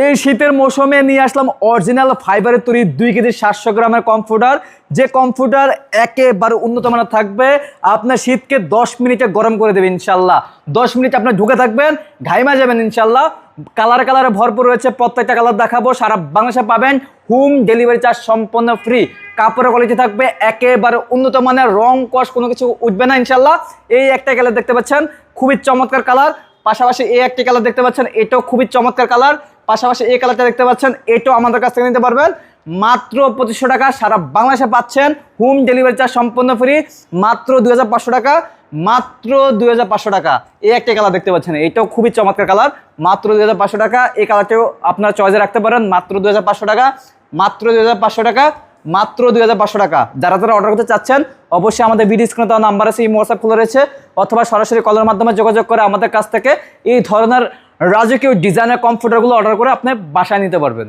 এই শীতের মৌসুমে নিয়ে আসলাম অরিজিনাল ফাইবারের তৈরি 2 কেজি 700 গ্রামের কম্পিউটার। যে কম্পিউটার একেবারে উন্নত মানের থাকবে, আপনার শীতকে 10 মিনিটে গরম করে দেবে ইনশাল্লাহ। 10 মিনিট আপনার ঢুকে থাকবেন, ঘাইমা যাবেন ইনশাল্লাহ। কালারে ভরপুর রয়েছে, প্রত্যেকটা কালার দেখাবো। সারা বাংলাদেশে পাবেন, হোম ডেলিভারি চার্জ সম্পূর্ণ ফ্রি। কাপড়ের কোয়ালিটি থাকবে একেবারে উন্নত মানের, রং কস কোনো কিছু উঠবে না ইনশাল্লাহ। এই একটা কালার দেখতে পাচ্ছেন, খুবই চমৎকার কালার। পাশাপাশি এই একটি কালার দেখতে পাচ্ছেন, এটাও খুবই চমৎকার কালার। পাশাপাশি এই কালারটা দেখতে পাচ্ছেন, এটাও আমাদের কাছ থেকে নিতে পারবেন মাত্র 2500 টাকা। সারা বাংলাদেশে পাচ্ছেন, হোম ডেলিভারি চার্জ সম্পূর্ণ ফ্রি, মাত্র 2500 টাকা, মাত্র 2500 টাকা। এই একটা কালার দেখতে পাচ্ছেন, এটাও খুবই চমৎকার কালার, মাত্র 2500 টাকা। এই কালারটাও আপনার চয়েসে রাখতে পারেন, মাত্র 2500 টাকা, মাত্র 2500 টাকা, মাত্র 2500 টাকা। যারা অর্ডার করতে চাচ্ছেন অবশ্যই আমাদের ভিডিও স্ক্রিনে দেওয়া নাম্বার আছে, এই হোয়াটসঅ্যাপ খোলা রয়েছে, অথবা সরাসরি কলের মাধ্যমে যোগাযোগ করে আমাদের কাছ থেকে এই ধরনের রাজকীয় ডিজাইনের কম্পিউটারগুলো অর্ডার করে আপনি বাসায় নিতে পারবেন।